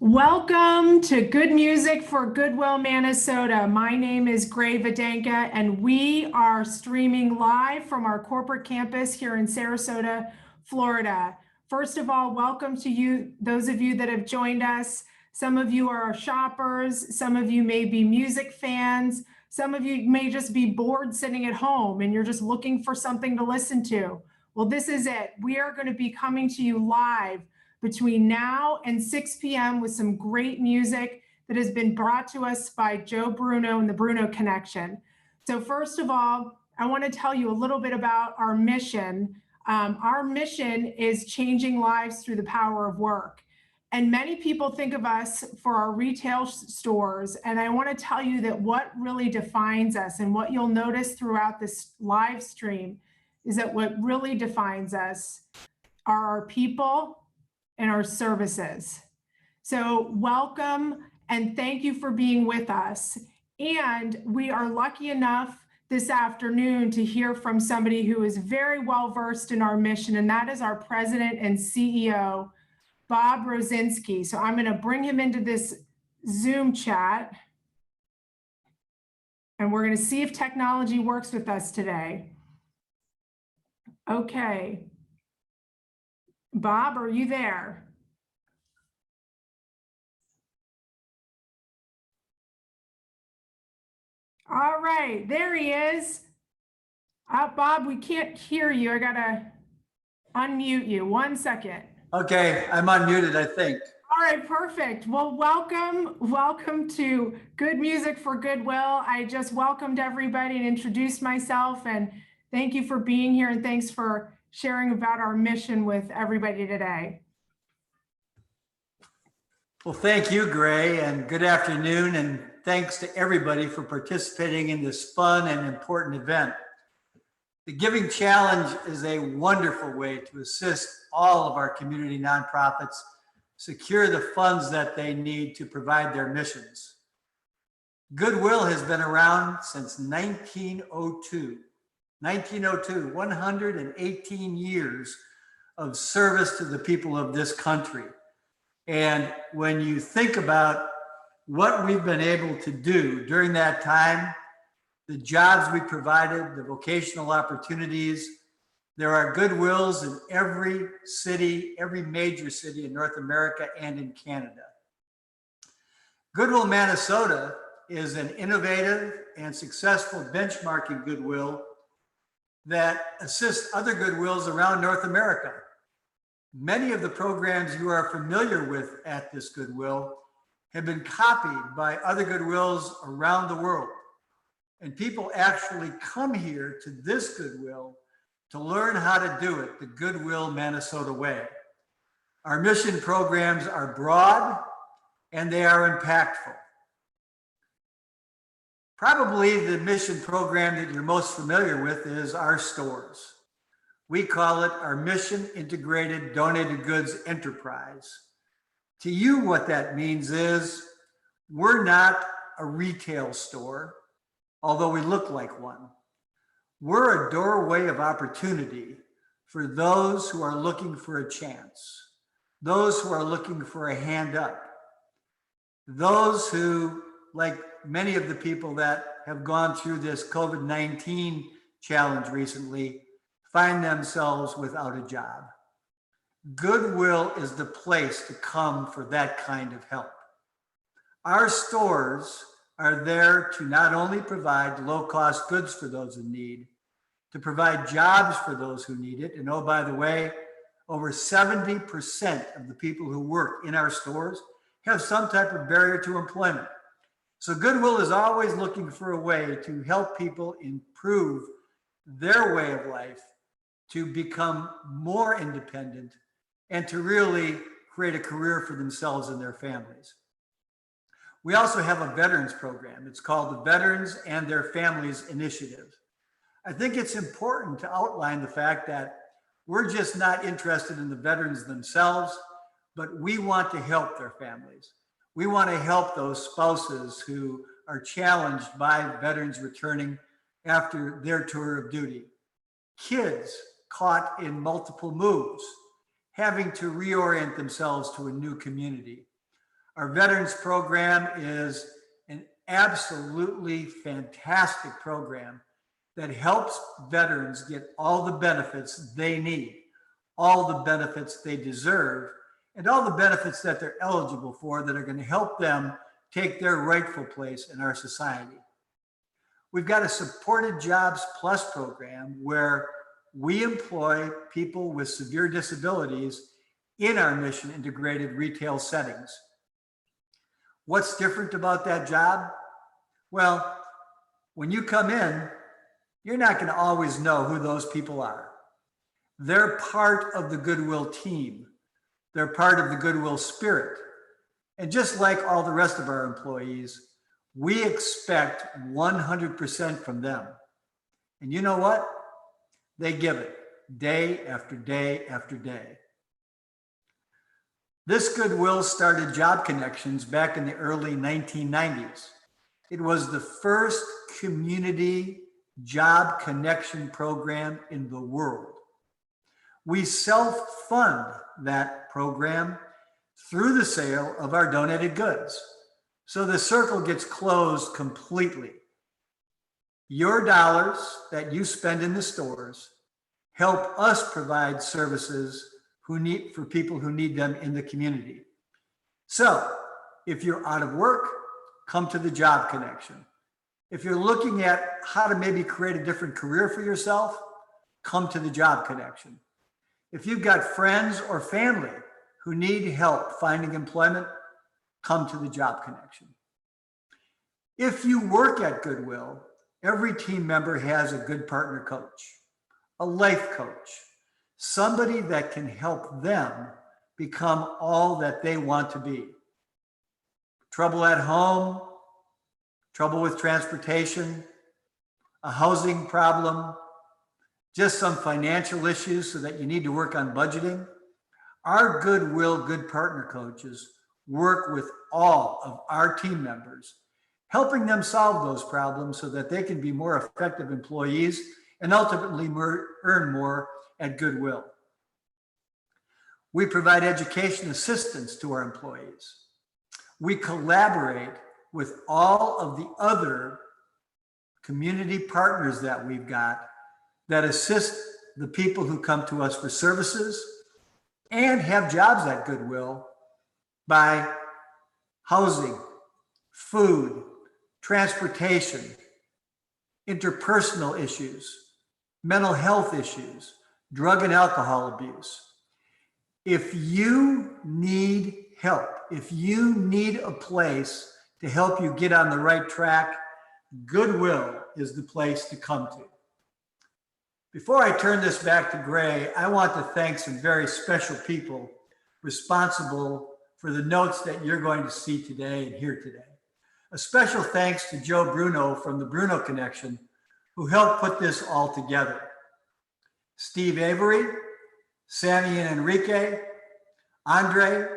Welcome to Good Music for Goodwill, Minnesota. My name is Gray Vadenka, and we are streaming live from our corporate campus here in Sarasota, Florida. First of all, welcome to you, those of you that have joined us. Some of you are shoppers, some of you may be music fans, some of you may just be bored sitting at home and you're just looking for something to listen to. Well, this is it. We are going to be coming to you live between now and 6 p.m. with some great music that has been brought to us by Joe Bruno and the Bruno Connection. So first of all, I want to tell you a little bit about our mission. Our mission is changing lives through the power of work. And many people think of us for our retail stores. And I want to tell you that what really defines us and what you'll notice throughout this live stream is that what really defines us are our people and our services. So welcome and thank you for being with us. And we are lucky enough this afternoon to hear from somebody who is very well versed in our mission, and that is our president and CEO, Bob Brzezinski. So I'm going to bring him into this Zoom chat, and we're going to see if technology works with us today. Okay. Bob, are you there? All right, there he is. Bob, we can't hear you. I gotta unmute you. 1 second. Okay, I'm unmuted, I think. All right, perfect. Well, welcome to Good Music for Goodwill. I just welcomed everybody and introduced myself, and thank you for being here, and thanks for sharing about our mission with everybody today. Well, thank you, Gray, and good afternoon, and thanks to everybody for participating in this fun and important event. The Giving Challenge is a wonderful way to assist all of our community nonprofits secure the funds that they need to provide their missions. Goodwill has been around since 1902. 1902, 118 years of service to the people of this country. And when you think about what we've been able to do during that time, the jobs we provided, the vocational opportunities, there are Goodwills in every city, every major city in North America and in Canada. Goodwill, Minnesota is an innovative and successful benchmarking Goodwill that assists other Goodwills around North America. Many of the programs you are familiar with at this Goodwill have been copied by other Goodwills around the world. And people actually come here to this Goodwill to learn how to do it the Goodwill Minnesota way. Our mission programs are broad and they are impactful. Probably the mission program that you're most familiar with is our stores. We call it our Mission Integrated Donated Goods Enterprise. To you, what that means is we're not a retail store, although we look like one. We're a doorway of opportunity for those who are looking for a chance, those who are looking for a hand up, those who, like many of the people that have gone through this COVID-19 challenge recently, find themselves without a job. Goodwill is the place to come for that kind of help. Our stores are there to not only provide low-cost goods for those in need, to provide jobs for those who need it. And oh, by the way, over 70% of the people who work in our stores have some type of barrier to employment. So Goodwill is always looking for a way to help people improve their way of life, to become more independent, and to really create a career for themselves and their families. We also have a veterans program. It's called the Veterans and Their Families Initiative. I think it's important to outline the fact that we're just not interested in the veterans themselves, but we want to help their families. We want to help those spouses who are challenged by veterans returning after their tour of duty. Kids caught in multiple moves, having to reorient themselves to a new community. Our veterans program is an absolutely fantastic program that helps veterans get all the benefits they need, all the benefits they deserve, and all the benefits that they're eligible for that are going to help them take their rightful place in our society. We've got a Supported Jobs Plus program where we employ people with severe disabilities in our mission integrated retail settings. What's different about that job? Well, when you come in, you're not going to always know who those people are. They're part of the Goodwill team. They're part of the Goodwill spirit. And just like all the rest of our employees, we expect 100% from them. And you know what? They give it day after day after day. This Goodwill started Job Connections back in the early 1990s. It was the first community job connection program in the world. We self-fund that program through the sale of our donated goods. So the circle gets closed completely. Your dollars that you spend in the stores help us provide services for people who need them in the community. So if you're out of work, come to the Job Connection. If you're looking at how to maybe create a different career for yourself, come to the Job Connection. If you've got friends or family who need help finding employment, come to the Job Connection. If you work at Goodwill, every team member has a good partner coach, a life coach, somebody that can help them become all that they want to be. Trouble at home, trouble with transportation, a housing problem, just some financial issues so that you need to work on budgeting. Our Goodwill Good Partner Coaches work with all of our team members, helping them solve those problems so that they can be more effective employees and ultimately earn more at Goodwill. We provide education assistance to our employees. We collaborate with all of the other community partners that we've got that assist the people who come to us for services and have jobs at Goodwill by housing, food, transportation, interpersonal issues, mental health issues, drug and alcohol abuse. If you need help, if you need a place to help you get on the right track, Goodwill is the place to come to. Before I turn this back to Gray, I want to thank some very special people responsible for the notes that you're going to see today and hear today. A special thanks to Joe Bruno from the Bruno Connection, who helped put this all together. Steve Avery, Sammy and Enrique, Andre,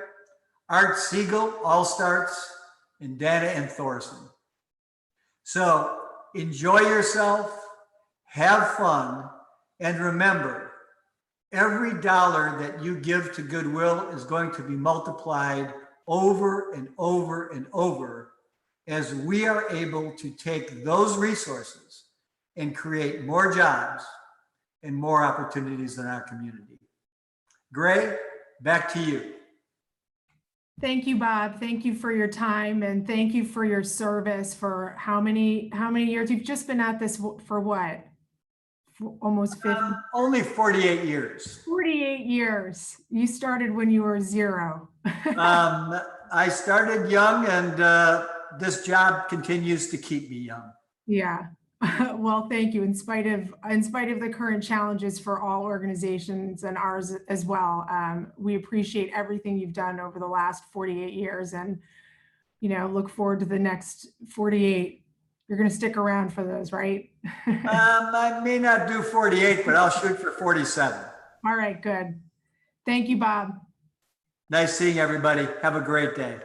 Art Siegel, All Starts, and Dana and Thorson. So enjoy yourself, have fun, and remember, every dollar that you give to Goodwill is going to be multiplied over and over and over as we are able to take those resources and create more jobs and more opportunities in our community. Gray, back to you. Thank you, Bob. Thank you for your time and thank you for your service for how many years? You've just been at this for what? For almost 50? Only 48 years. 48 years. You started when you were 0. I started young and this job continues to keep me young. Yeah. Well, thank you. In spite of the current challenges for all organizations and ours as well, we appreciate everything you've done over the last 48 years, and look forward to the next 48. You're going to stick around for those, right? I may not do 48, but I'll shoot for 47. All right, good. Thank you, Bob. Nice seeing everybody. Have a great day.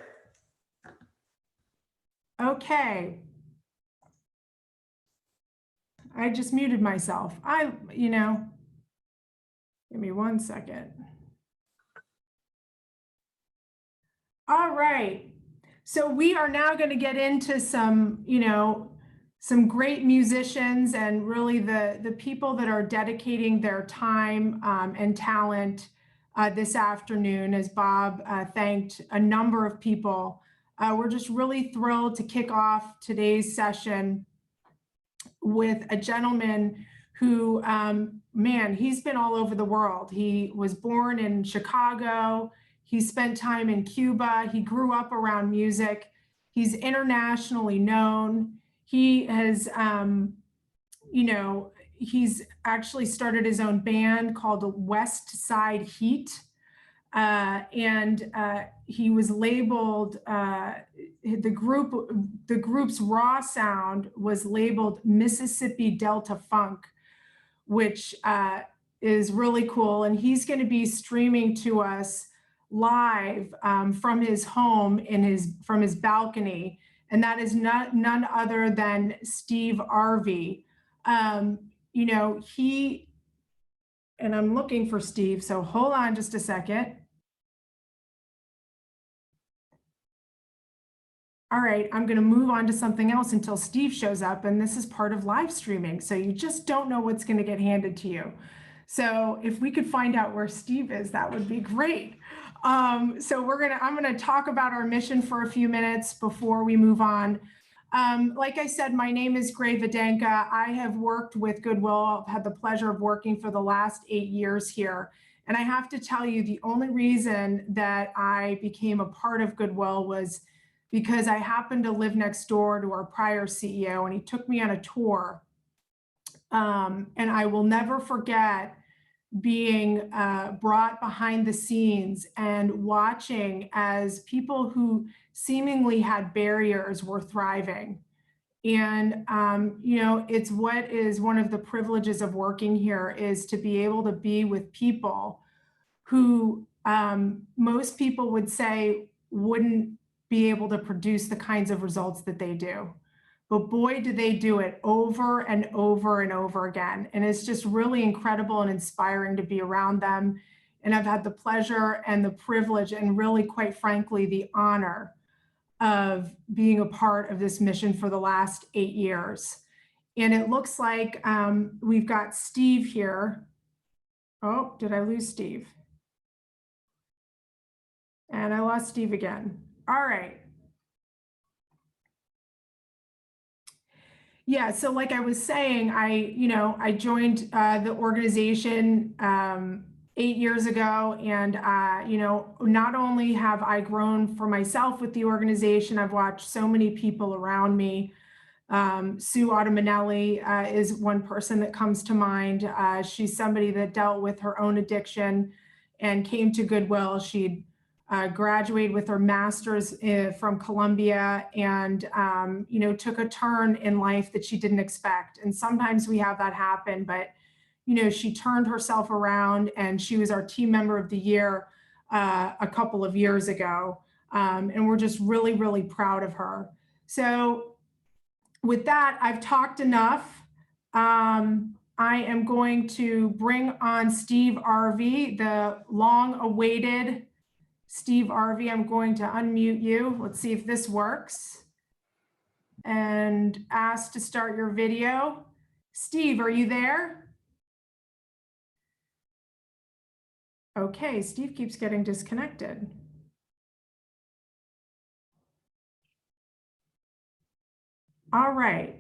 Okay. I just muted myself. Give me 1 second. All right. So we are now going to get into some, some great musicians and really the people that are dedicating their time and talent this afternoon, as Bob thanked a number of people. We're just really thrilled to kick off today's session with a gentleman who, man, he's been all over the world. He was born in Chicago. He spent time in Cuba. He grew up around music. He's internationally known. He has, he's actually started his own band called West Side Heat. He was labeled, the group's raw sound was labeled Mississippi Delta Funk, which is really cool. And he's going to be streaming to us live from his home from his balcony. And that is none other than Steve Arvey. And I'm looking for Steve, so hold on just a second. All right, I'm going to move on to something else until Steve shows up, and this is part of live streaming, so you just don't know what's going to get handed to you. So if we could find out where Steve is, that would be great. I'm going to talk about our mission for a few minutes before we move on. Like I said, my name is Gray Videnka. I have worked with Goodwill. I've had the pleasure of working for the last 8 years here. And I have to tell you, the only reason that I became a part of Goodwill was because I happened to live next door to our prior CEO, and he took me on a tour. And I will never forget being brought behind the scenes and watching as people who seemingly had barriers were thriving. And, it's what is one of the privileges of working here is to be able to be with people who most people would say wouldn't be able to produce the kinds of results that they do. But boy, do they do it over and over and over again. And it's just really incredible and inspiring to be around them. And I've had the pleasure and the privilege and really, quite frankly, the honor of being a part of this mission for the last 8 years. And it looks like we've got Steve here. Oh, did I lose Steve? And I lost Steve again. All right. Yeah, so like I was saying, I joined the organization 8 years ago, and not only have I grown for myself with the organization, I've watched so many people around me. Sue Autumanelli is one person that comes to mind. She's somebody that dealt with her own addiction and came to Goodwill. She'd graduated with her master's from Columbia, and took a turn in life that she didn't expect. And sometimes we have that happen, but she turned herself around, and she was our team member of the year a couple of years ago. And we're just really, really proud of her. So with that, I've talked enough. I am going to bring on Steve Arvey, the long-awaited Steve Arvey. I'm going to unmute you. Let's see if this works. And ask to start your video. Steve, are you there? Okay, Steve keeps getting disconnected. All right.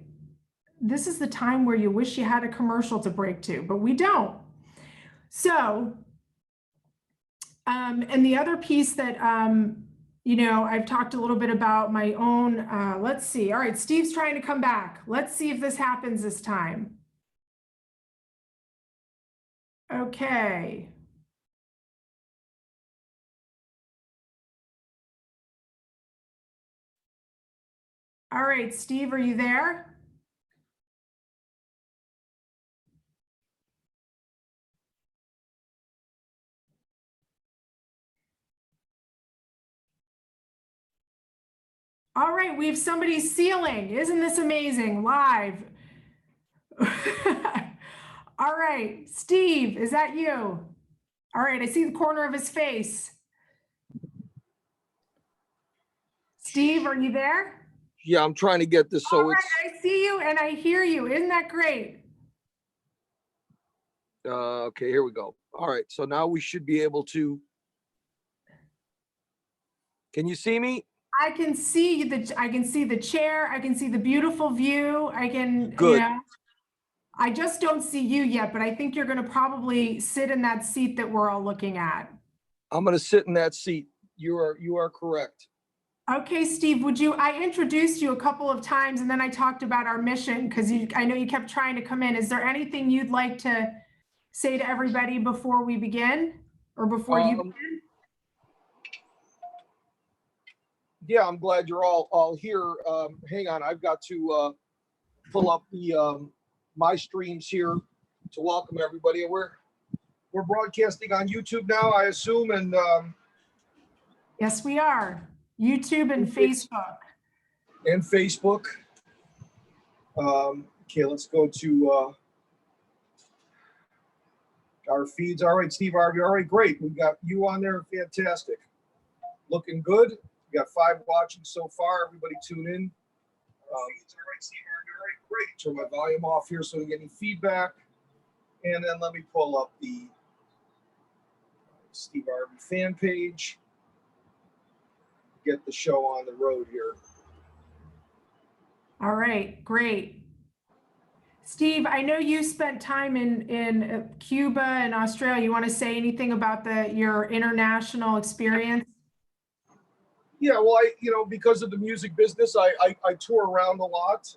This is the time where you wish you had a commercial to break to, but we don't. So, and the other piece that, I've talked a little bit about my own, let's see. All right, Steve's trying to come back. Let's see if this happens this time. Okay. All right, Steve, are you there? All right, we have somebody sealing. Isn't this amazing? Live. All right, Steve, is that you? All right, I see the corner of his face. Steve, are you there? Yeah, I'm trying to get this so All right, it's I see you and I hear you. Isn't that great? okay, here we go. All right, so now we should be able to. Can you see me? I can see the chair. I can see the beautiful view. I can, Good. I just don't see you yet, but I think you're going to probably sit in that seat that we're all looking at. I'm going to sit in that seat. You are correct. Okay, Steve, I introduced you a couple of times and then I talked about our mission because I know you kept trying to come in. Is there anything you'd like to say to everybody before we begin or before you begin? Yeah, I'm glad you're all here. Hang on, I've got to pull up the my streams here to welcome everybody. And we're broadcasting on YouTube now, I assume, and Yes, we are. YouTube and Facebook. and Facebook. Okay, let's go to our feeds. All right, Steve Arvey. All right, great. We got you on there. Fantastic. Looking good. We got 5 watching so far. Everybody tune in. All right, Steve Arvey. All right, great. Turn my volume off here so we get any feedback. And then let me pull up the Steve Arvey fan page. Get the show on the road here. All right, great. Steve, I know you spent time in Cuba and Australia. You want to say anything about your international experience? Yeah, well, because of the music business, I tour around a lot.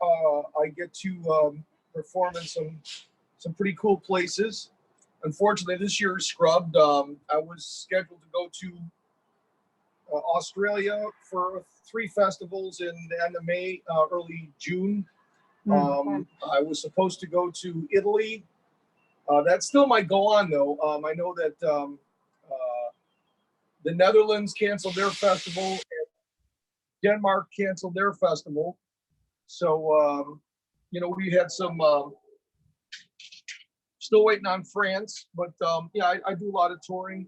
I get to perform in some pretty cool places. Unfortunately, this year is scrubbed. I was scheduled to go to Australia for 3 festivals in the end of May, early June. I was supposed to go to Italy. That still might go on though. I know that the Netherlands canceled their festival and Denmark canceled their festival. So, we had some, still waiting on France, but yeah, I do a lot of touring.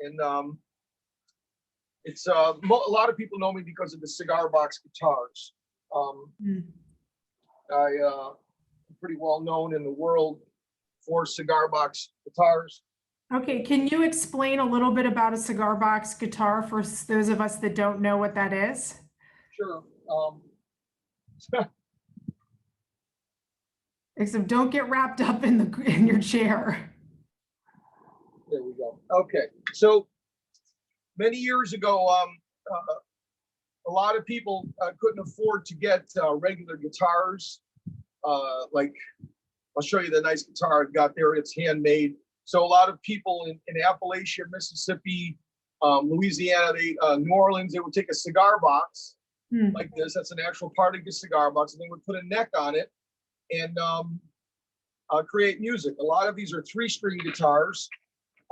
And it's a lot of people know me because of the Cigar Box Guitars. I'm pretty well known in the world for Cigar Box Guitars. Okay, can you explain a little bit about a cigar box guitar for those of us that don't know what that is? Sure. Except don't get wrapped up in your chair. There we go. Okay, so many years ago, a lot of people couldn't afford to get regular guitars. Like, I'll show you the nice guitar I've got there. It's handmade. So a lot of people in Appalachia, Mississippi, Louisiana, New Orleans, they would take a cigar box like this. That's an actual part of the cigar box, and they would put a neck on it and create music. A lot of these are 3-string guitars.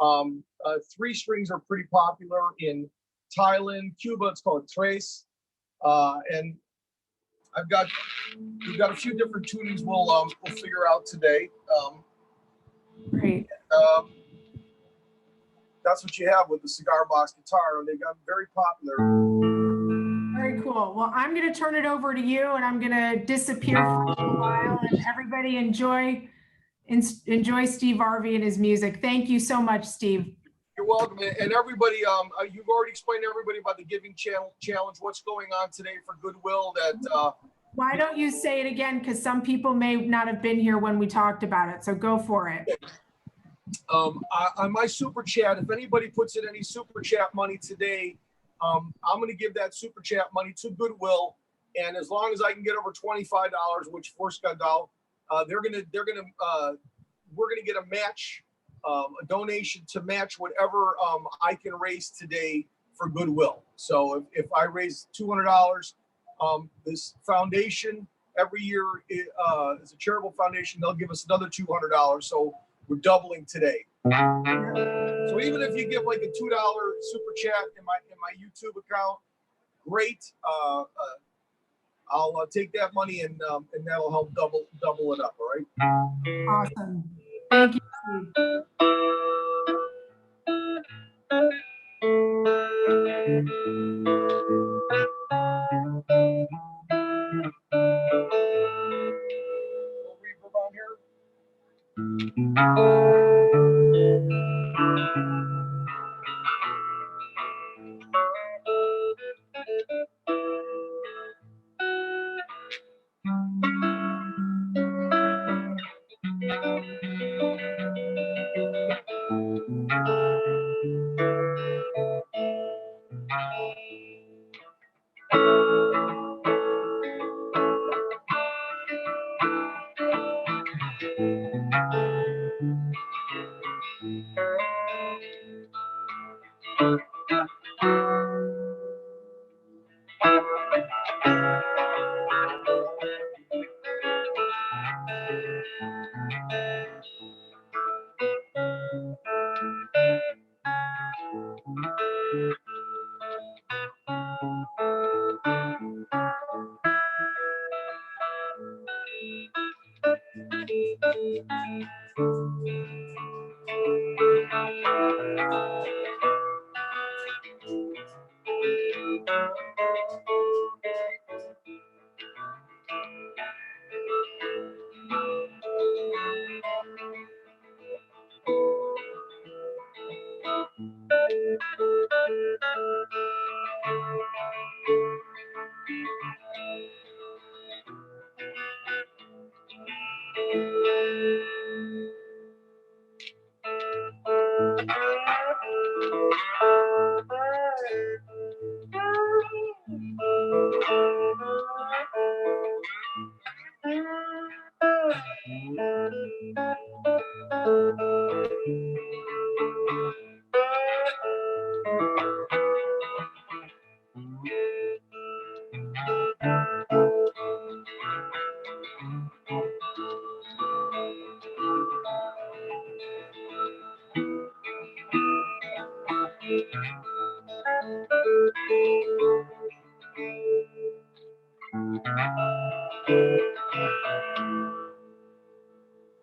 3 strings are pretty popular in Thailand, Cuba. It's called tres, and we've got a few different tunings we'll figure out today. Great. That's what you have with the cigar box guitar, and they got very popular. Very cool. Well, I'm going to turn it over to you, and I'm going to disappear for a little while. And everybody enjoy Steve Arvey and his music. Thank you so much, Steve. You're welcome. And everybody, you've already explained to everybody about the Giving Challenge. What's going on today for Goodwill? Why don't you say it again? Because some people may not have been here when we talked about it. So go for it. On my super chat, if anybody puts in any super chat money today, I'm going to give that super chat money to Goodwill, and as long as I can get over $25, which first got down, we're gonna get a match, a donation to match whatever I can raise today for Goodwill. So if I raise $200, this foundation every year is a charitable foundation. They'll give us another $200. So we're doubling today. So even if you give like a $2 super chat in my YouTube account, great. I'll take that money and that'll help double it up. All right. Awesome. Thank you, Steve. Reverb on here.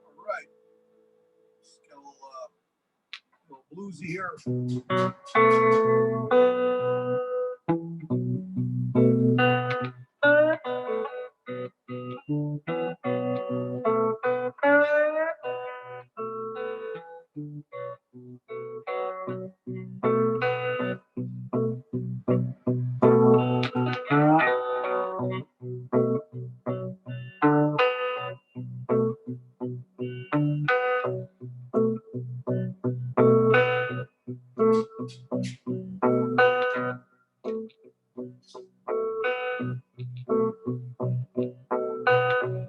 All right. Just got a little bluesy here.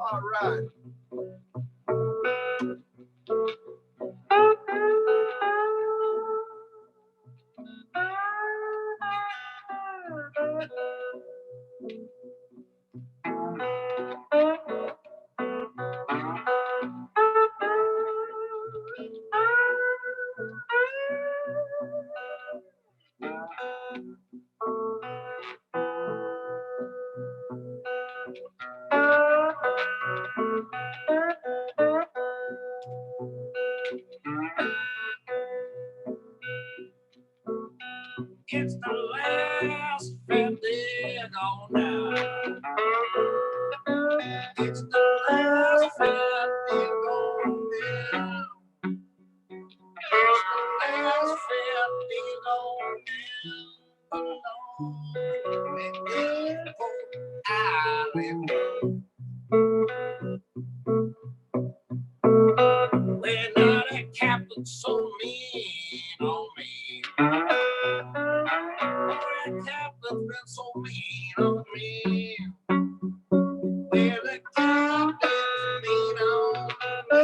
All right. It's the last Friday gone down. It's the last Friday gone down. It's the last Friday gone down. When that captain so mean on me. That captain's been so mean on me. Well, the captain's mean on me.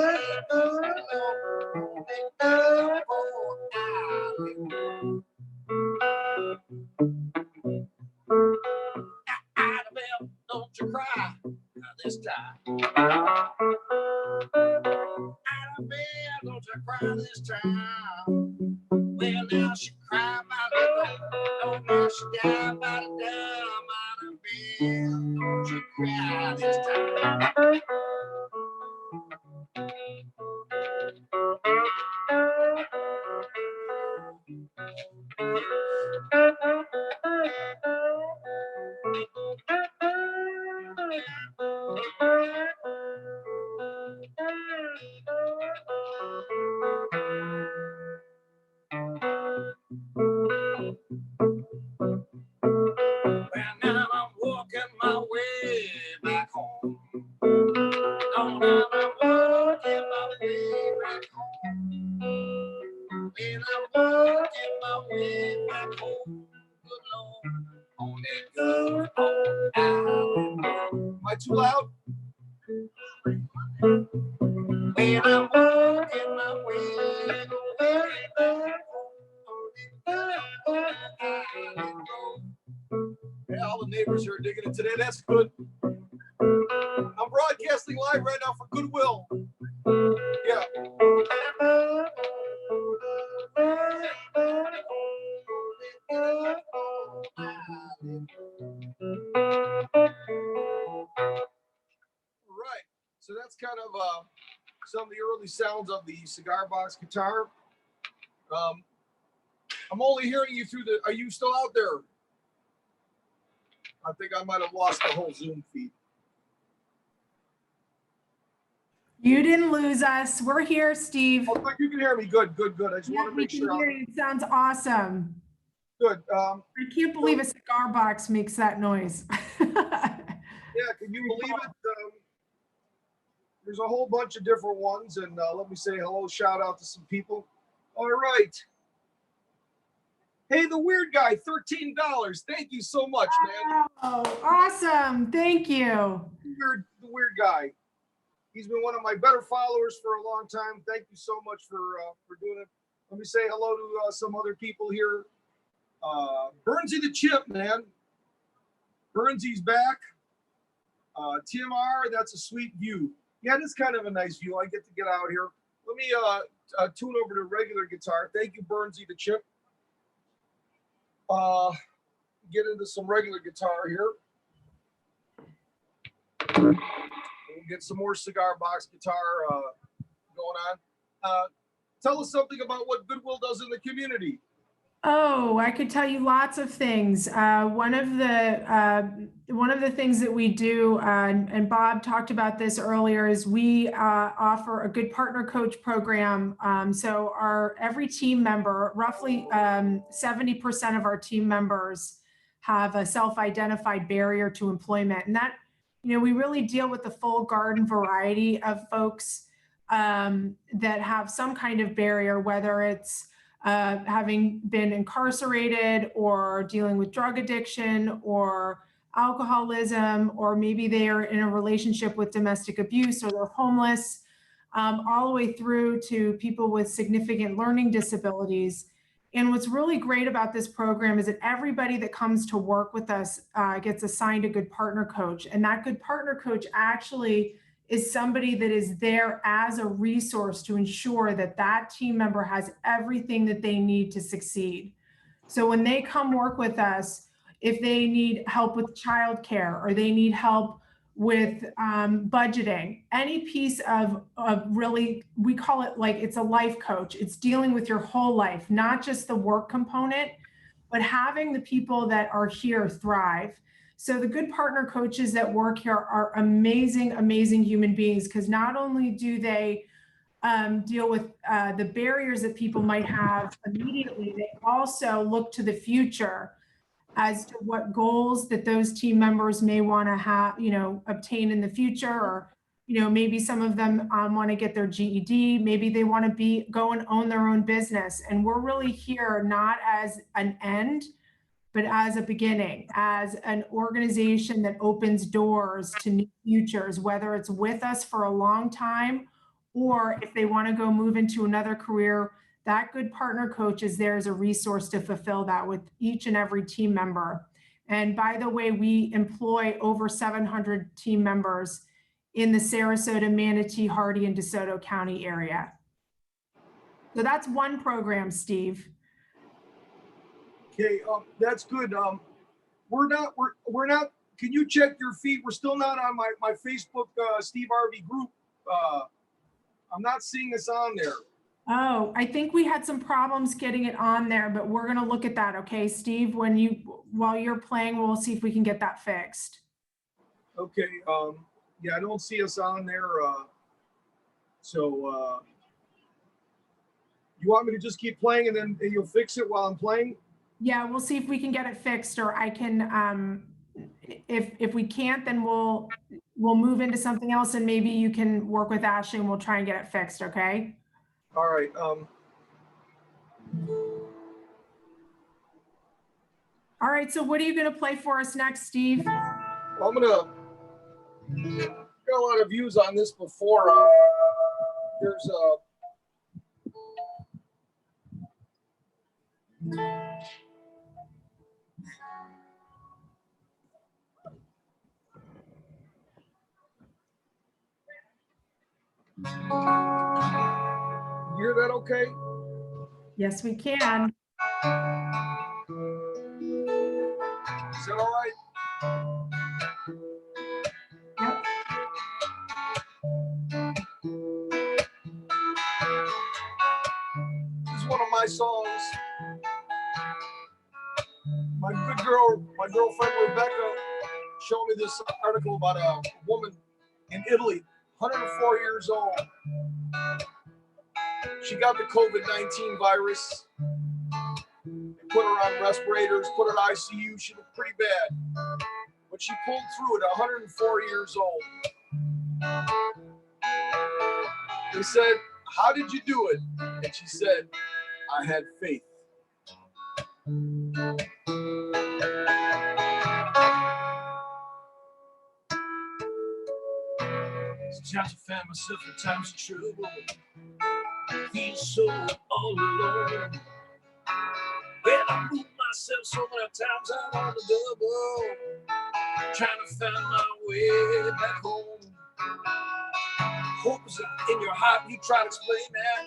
Annabelle, don't you cry this time. Annabelle, don't you cry this time. Well, now she cried by the oh, now she died by the dime. Annabelle, don't you cry this time. way back home. Don't have a working my way back home. When I'm working my way back home, good Lord, on that good old island. Am I too loud? When I'm working my way back home. Yeah, all the neighbors here are digging it today. That's good. I'm broadcasting live right now for Goodwill. Yeah. Right. So that's kind of some of the early sounds of the cigar box guitar. I'm only hearing you through the. Are you still out there? I think I might have lost the whole Zoom feed. You didn't lose us. We're here, Steve. Oh, but you can hear me. Good, good, good. I just Yeah, want to we make can sure. hear you. It sounds awesome. Good. I can't believe a cigar box makes that noise. Yeah, can you believe it? There's a whole bunch of different ones, and let me say hello, shout out to some people. All right. Hey, the weird guy, $13. Thank you so much, man. Oh, awesome. Thank you. The weird guy. He's been one of my better followers for a long time. Thank you so much for doing it. Let me say hello to some other people here. Burnsy the Chip, man. Burnsy's back. Tim R, that's a sweet view. Yeah, it is kind of a nice view. I get to get out here. Let me tune over to regular guitar. Thank you, Burnsy the Chip. Get into some regular guitar here. We'll get some more cigar box guitar going on. Tell us something about what Goodwill does in the community. Oh, I could tell you lots of things. One of the things that we do, and Bob talked about this earlier, is we offer a good partner coach program. So every team member, roughly 70% of our team members have a self-identified barrier to employment, and that, we really deal with the full garden variety of folks that have some kind of barrier, whether it's having been incarcerated or dealing with drug addiction or alcoholism, or maybe they are in a relationship with domestic abuse or they're homeless, all the way through to people with significant learning disabilities. And what's really great about this program is that everybody that comes to work with us gets assigned a good partner coach. And that good partner coach actually is somebody that is there as a resource to ensure that that team member has everything that they need to succeed. So when they come work with us, if they need help with childcare or they need help with budgeting, any piece of really, we call it like it's a life coach. It's dealing with your whole life, not just the work component, but having the people that are here thrive. So the good partner coaches that work here are amazing, amazing human beings, because not only do they deal with the barriers that people might have immediately, they also look to the future as to what goals that those team members may want to have, obtain in the future, or, maybe some of them want to get their GED, maybe they want to go and own their own business. And we're really here not as an end, but as a beginning, as an organization that opens doors to new futures, whether it's with us for a long time, or if they want to go move into another career, that good partner coach is there as a resource to fulfill that with each and every team member. And by the way, we employ over 700 team members in the Sarasota, Manatee, Hardy, and DeSoto County area. So that's one program, Steve. Okay, that's good. We're not. Can you check your feed? We're still not on my Facebook Steve Arvey group. I'm not seeing us on there. Oh, I think we had some problems getting it on there, but we're going to look at that. Okay, Steve, while you're playing, we'll see if we can get that fixed. Okay. Yeah, I don't see us on there. So you want me to just keep playing and then you'll fix it while I'm playing? Yeah, we'll see if we can get it fixed, or I can if we can't, then we'll move into something else, and maybe you can work with Ashley and we'll try and get it fixed, okay? All right. All right, so what are you gonna play for us next, Steve? I'm gonna got a lot of views on this before. There's a you hear that okay? Yes, we can. Is that all right? Yep. This is one of my songs. My good girl, my girlfriend Rebecca showed me this article about a woman in Italy, 104 years old. She got the COVID-19 virus. They put her on respirators, put her in ICU. She looked pretty bad. But she pulled through it at 104 years old. They said, "How did you do it?" And she said, "I had faith." Sometimes I found myself in times of trouble, feeling so all alone. Well, I moved myself so many times out on the double, trying to find my way back home. Hope is in your heart, you try to explain that,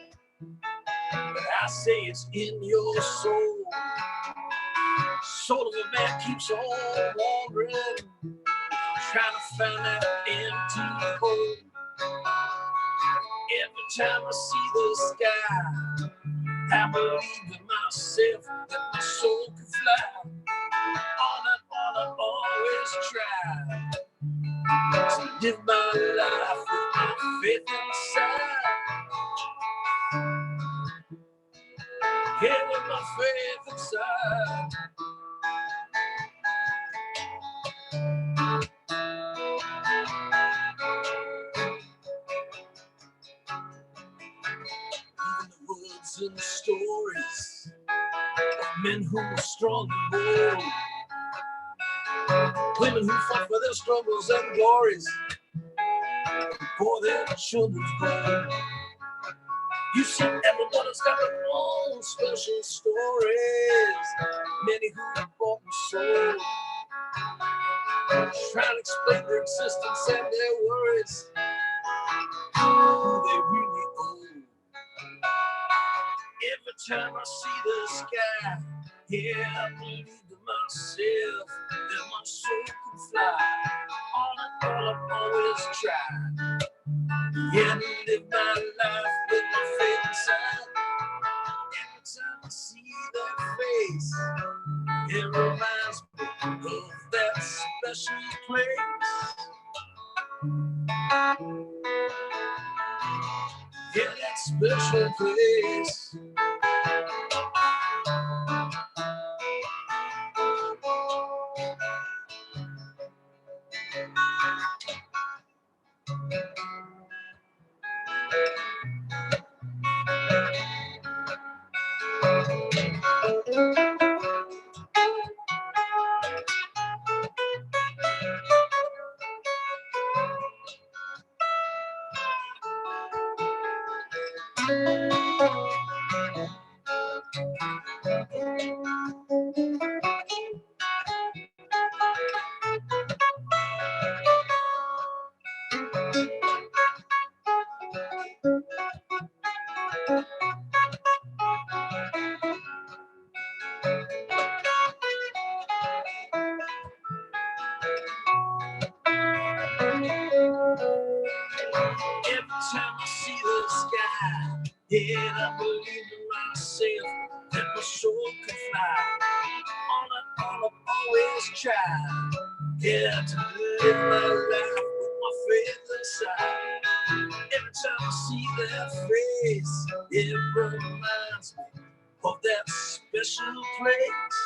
but I say it's in your soul. Soul of a man keeps on wandering, trying to find that empty hole. Every time I see the sky, I believe in myself that my soul can fly. On and on I always try to live my life with my faith inside. Yeah, with my faith inside. Even the words and the stories of men who were strong and bold, women who fought for their struggles and glories, for their children's blood. You see, everybody's got their own special stories. Many who were bought and sold, trying to explain their existence and their worries, who they really own. Every time I see the sky, yeah, I believe in myself that my soul can fly. On and on I've always tried, yeah, to live my life with my faith inside. Every time I see that face, it reminds me of that special place. Yeah, that special place. Every time I see the sky, yeah, I believe in myself that my soul can fly. On and on I've always tried, yeah, to live my life with my faith inside. Every time I see that face, it reminds me of that special place.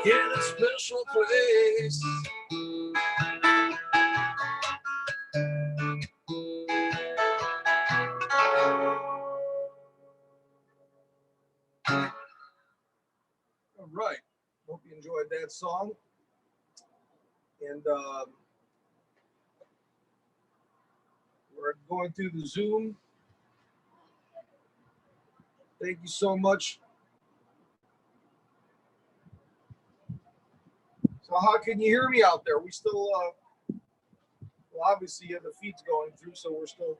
in a special place. All right. Hope you enjoyed that song. And we're going through the Zoom. Thank you so much. So how can you hear me out there? We still, well, obviously the feed's going through, so we're still,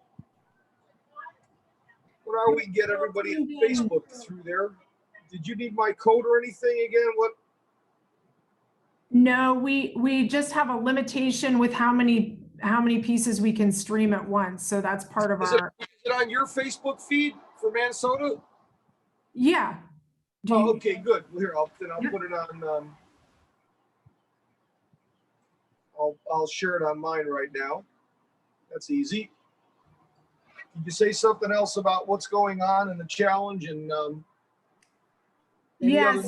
what are we get everybody on Facebook through there? Did you need my code or anything again? What? No, we just have a limitation with how many pieces we can stream at once. So that's part of Is it on your Facebook feed for Minnesota? Yeah. Oh, okay, good. Well, here, I'll put it on, I'll share it on mine right now. That's easy. Did you say something else about what's going on in the challenge and yeah,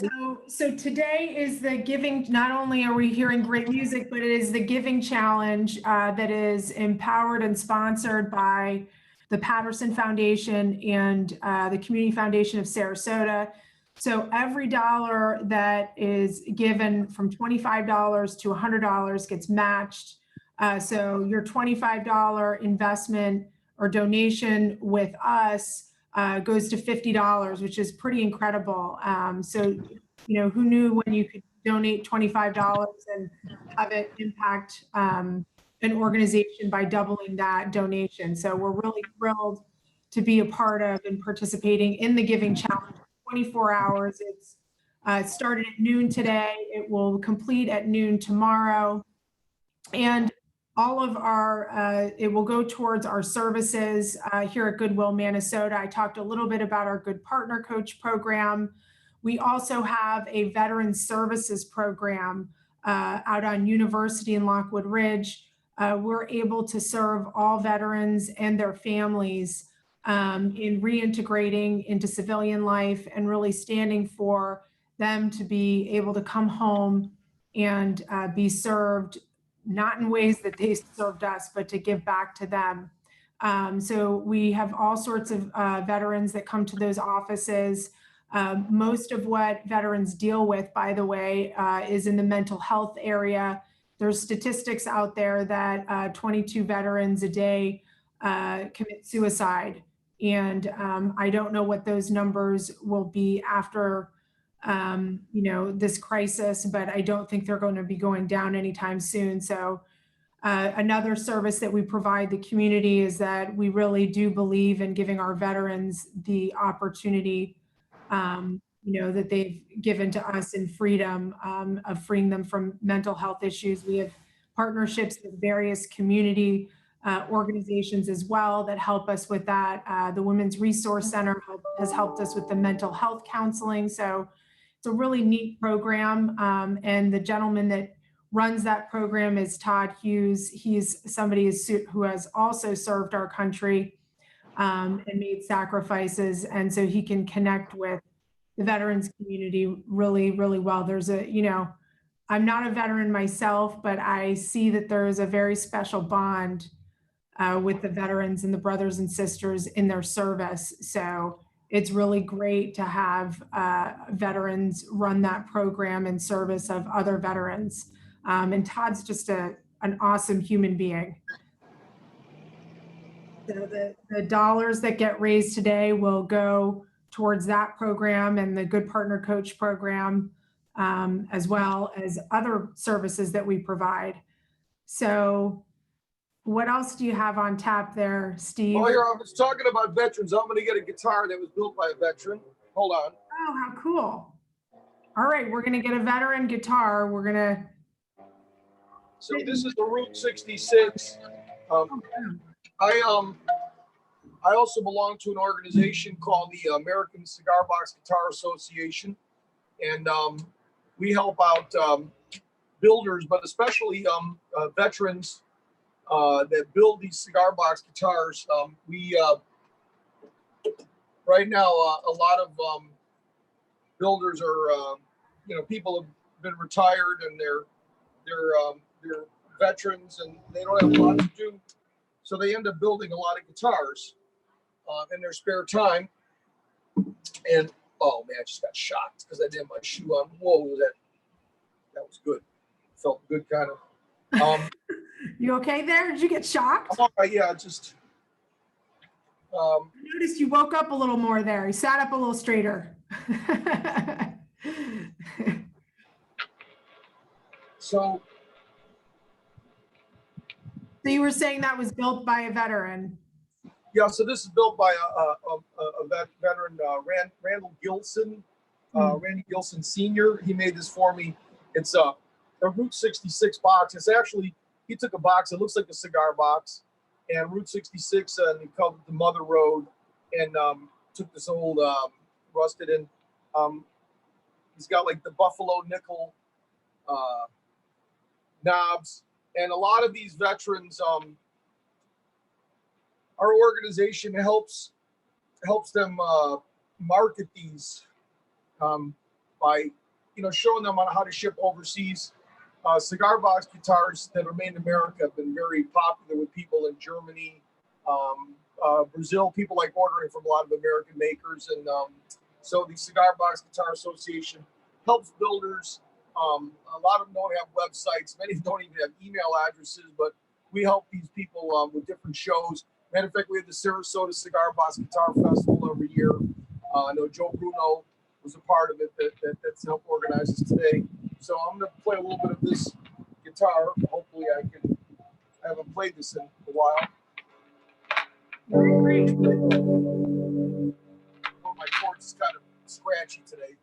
so today is the giving. Not only are we hearing great music, but it is the giving challenge that is empowered and sponsored by the Patterson Foundation and the Community Foundation of Sarasota. So every dollar that is given from $25 to $100 gets matched. So your $25 investment or donation with us goes to $50, which is pretty incredible. So, you know, who knew when you could donate $25 and have it impact an organization by doubling that donation. So we're really thrilled to be a part of and participating in the Giving Challenge. 24 hours. It's started at noon today. It will complete at noon tomorrow. And all of our, it will go towards our services here at Goodwill, Minnesota. I talked a little bit about our Good Partner Coach program. We also have a veteran services program out on University in Lockwood Ridge. We're able to serve all veterans and their families in reintegrating into civilian life and really standing for them to be able to come home and be served, not in ways that they served us, but to give back to them. So we have all sorts of veterans that come to those offices. Most of what veterans deal with, by the way, is in the mental health area. There's statistics out there that 22 veterans a day commit suicide. And I don't know what those numbers will be after, you know, this crisis, but I don't think they're going to be going down anytime soon. So another service that we provide the community is that we really do believe in giving our veterans the opportunity, you know, that they've given to us in freedom of freeing them from mental health issues. We have partnerships with various community organizations as well that help us with that. The Women's Resource Center has helped us with the mental health counseling. So it's a really neat program. And the gentleman that runs that program is Todd Hughes. He's somebody who has also served our country and made sacrifices. And so he can connect with the veterans community really, really well. There's a, you know, I'm not a veteran myself, but I see that there is a very special bond with the veterans and the brothers and sisters in their service. So it's really great to have veterans run that program in service of other veterans. And Todd's just an awesome human being. So the dollars that get raised today will go towards that program and the Good Partner Coach program, as well as other services that we provide. So what else do you have on tap there, Steve? Well, here I was talking about veterans. I'm going to get a guitar that was built by a veteran. Hold on. Oh, how cool. All right, we're going to get a veteran guitar. We're going to. So this is the Route 66. I also belong to an organization called the American Cigar Box Guitar Association. And we help out builders, but especially veterans that build these cigar box guitars. We right now a lot of builders are, you know, people have been retired and they're veterans and they don't have a lot to do, so they end up building a lot of guitars in their spare time. And oh man, I just got shocked because I didn't have my shoe on. Whoa, that was good. Felt good, kind of. You okay there? Did you get shocked? Yeah, just. I noticed you woke up a little more there. You sat up a little straighter. So you were saying that was built by a veteran. yeah, so this is built by a veteran, Randall Gilson, Randy Gilson Sr. He made this for me. It's a Route 66 box. It's actually, he took a box, it looks like a cigar box, and Route 66, and he called it the Mother Road, and took this old rusted in. He's got like the buffalo nickel knobs, and a lot of these veterans, our organization helps them market these by showing them on how to ship overseas. Cigar Box Guitars that are made in America have been very popular with people in Germany, Brazil. People like ordering from a lot of American makers, and so the Cigar Box Guitar Association helps builders. A lot of them don't have websites. Many don't even have email addresses, but we help these people with different shows. Matter of fact, we have the Sarasota Cigar Box Guitar Festival every year. I know Joe Bruno was a part of it that's helped organize this today. So I'm going to play a little bit of this guitar. Hopefully I haven't played this in a while. Great. Well, my chords is kind of scratchy today.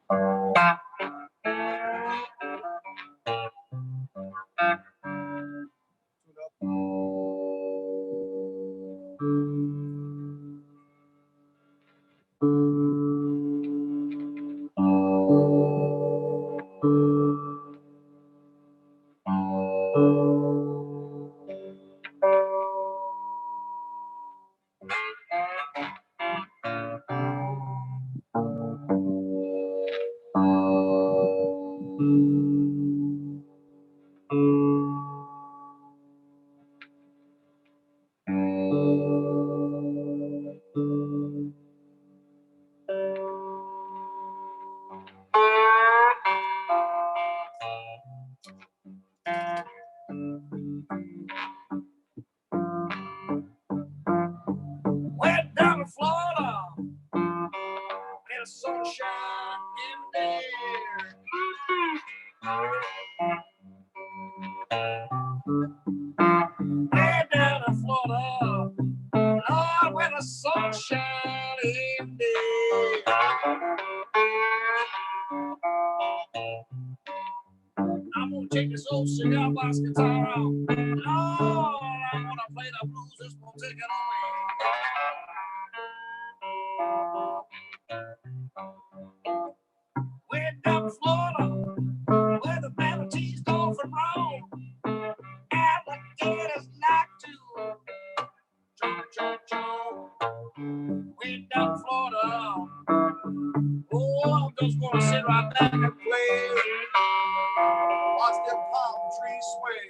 Went down to Florida, and sunshine in there. Went down to Florida, Lord, where the sunshine in there. I'm gonna take this old cigar box guitar out. Lord, I'm gonna play the blues. It's gonna take it away. Went down to Florida, where the manatees go from roam. Alligators like to chomp, chomp, chomp. Went down to Florida. Oh, I'm just gonna sit right back and play. Watch them palm trees sway.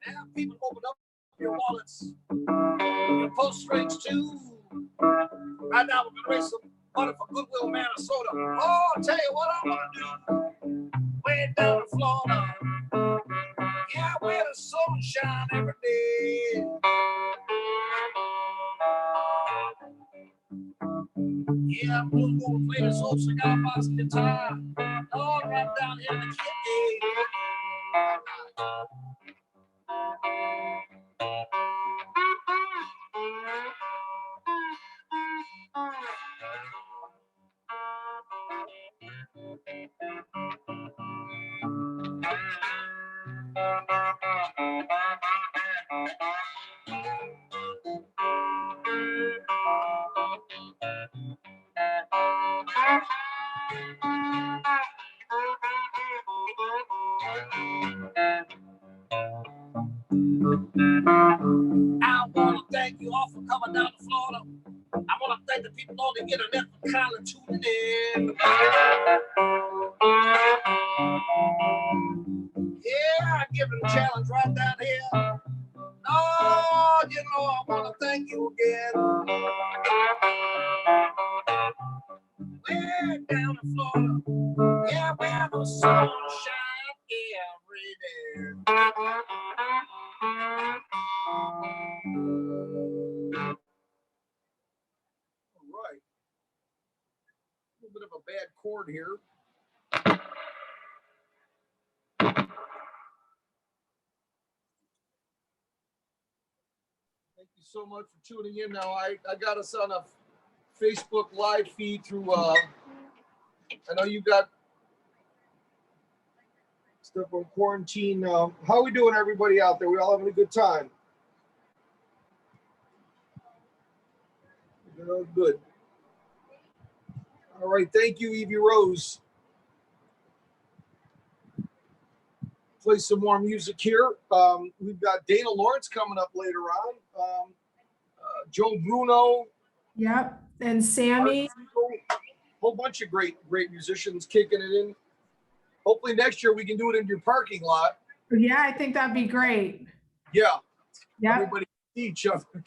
Now, people, open up your wallets, your post rates too. Right now, we're gonna raise some money for Goodwill, Minnesota. Oh, I'll tell you what I'm gonna do. Way down in Florida, yeah, where the sunshine every day. Yeah, I'm just gonna play this old cigar box guitar all right down here in the kidney. I want to thank you all for coming down to Florida. I want to thank the people on the internet for kindly tuning in. Yeah, I give it a challenge right down here. Oh, you know, I want to thank you again. We're down in Florida. Yeah, where the sun shines every day. All right. A little bit of a bad chord here. Thank you so much for tuning in. Now, I got us on a Facebook live feed through, I know you got stuff on quarantine. How are we doing, everybody out there? We all having a good time? Good. All right. Thank you, Evie Rose. Play some more music here. We've got Dana Lawrence coming up later on. Joe Bruno. Yep. And Sammy. Whole bunch of great musicians kicking it in. Hopefully next year we can do it in your parking lot. Yeah, I think that'd be great. Yeah. Yep. Everybody can see each other.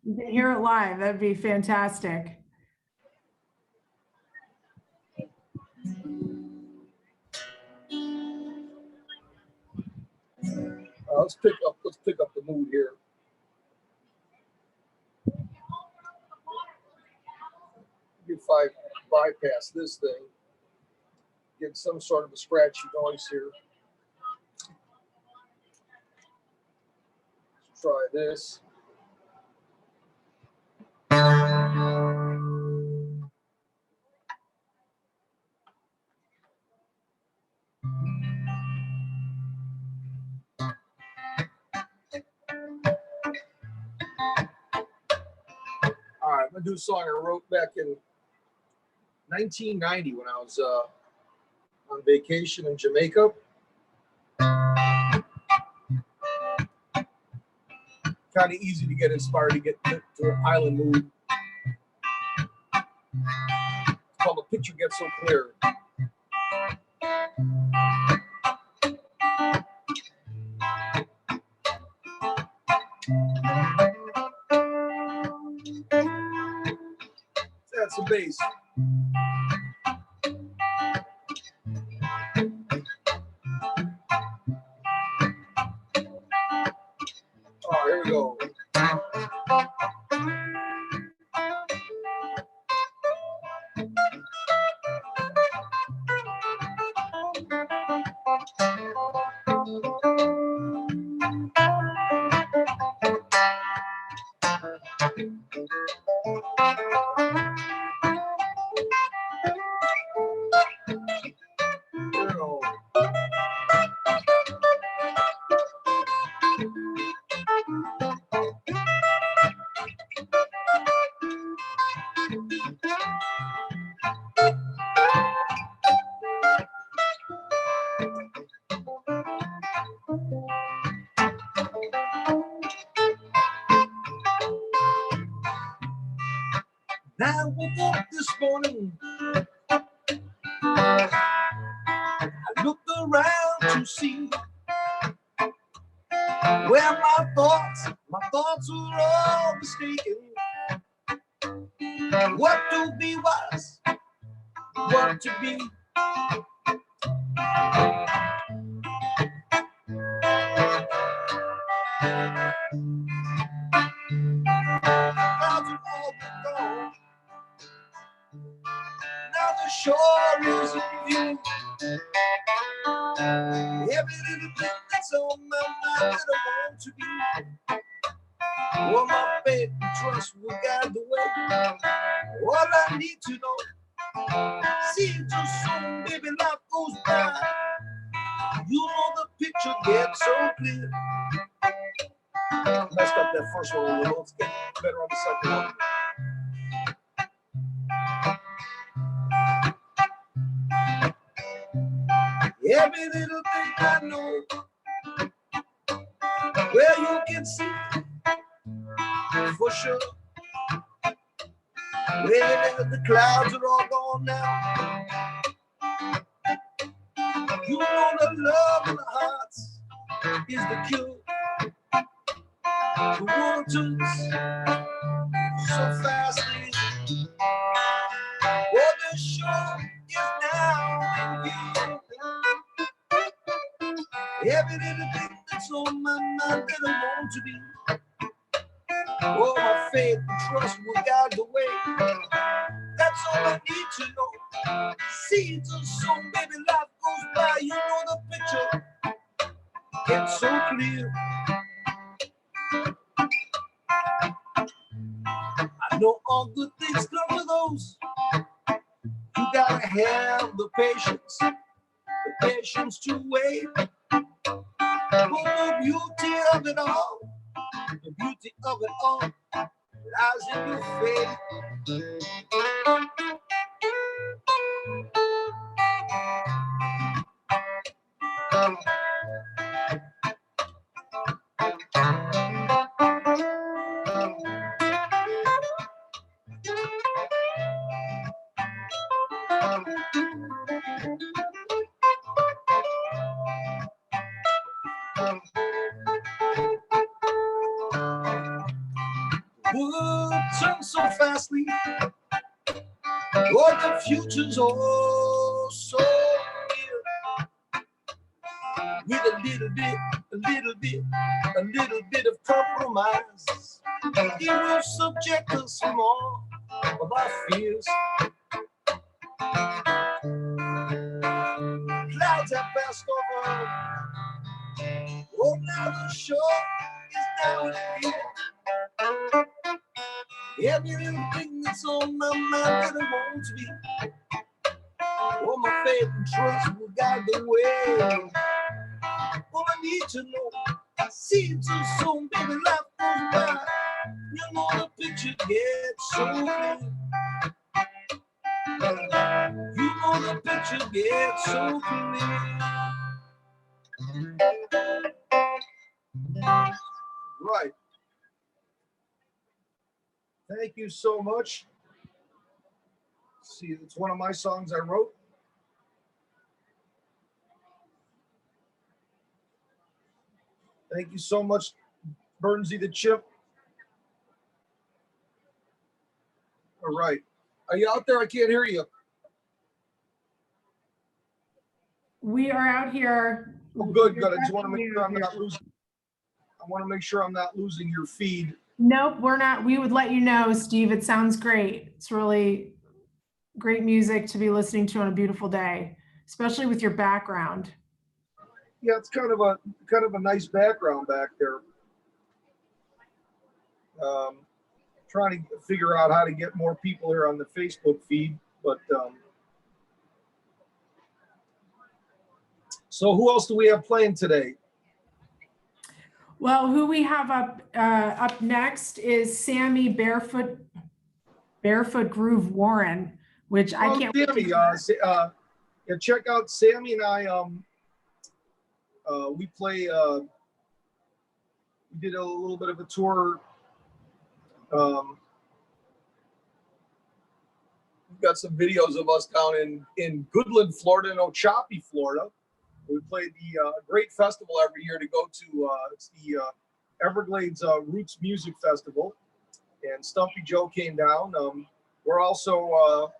You can hear it live. That'd be fantastic. Let's pick up the mood here. If I bypass this thing, get some sort of a scratchy noise here. Let's try this. All right, I'm gonna do a song I wrote back in 1990 when I was on vacation in Jamaica. Kind of easy to get inspired to get to an island mood. It's called "The Picture Gets So Clear." That's the bass. Oh, here we go. Now I woke up this morning, I looked around to see where my thoughts were all mistaken. What to be was, what to be. Clouds are all gone. Now the shore is in view. Every little thing that's on my mind that I want to be. Well, my faith and trust will guide the way. All I need to know, see it too soon, baby. picture gets so clear. Messed up that first one a little. Let's get better on the second one. Every little thing I know, where you can see for sure, where the clouds are all gone now. You know the love in the hearts is the cure. The world turns so fastly. What the show is now in view. Every little thing that's on my mind that I want to be. Oh, my faith and trust will guide the way. That's all I need to know. Seeds of sown, baby, life goes by. You know the picture gets so clear. I know all good things come to those. You gotta have the patience to wait. But the beauty of it all, the beauty of it all lies in your faith. World turns so fastly, oh, the future's oh so near. With a little bit of compromise, it will subject us more of our fears. Clouds have passed over, oh, now the shore is down here. Every little thing that's on my mind that I want to be. Oh, my faith and trust will guide the way. All I need to know, seeds are sown, baby, life goes by. You know the picture gets so clear. You know the picture gets so clear. Right. Thank you so much. See, it's one of my songs I wrote. Thank you so much, Burnsy the Chip. All right. Are you out there? I can't hear you. We are out here. Oh, good. I just want to make sure I'm not losing. I want to make sure I'm not losing your feed. Nope, we're not. We would let you know, Steve. It sounds great. It's really great music to be listening to on a beautiful day, especially with your background. Yeah, it's kind of a nice background back there. Trying to figure out how to get more people here on the Facebook feed, but so who else do we have playing today? Well, who we have up next is Sammy Barefoot Groove Warren, which I can't. Sammy, yeah, check out Sammy and I. We play. We did a little bit of a tour. We've got some videos of us down in Goodwill, Florida, and Ochopee, Florida. We play the great festival every year to go to. It's the Everglades Roots Music Festival, and Stumpy Joe came down. We're also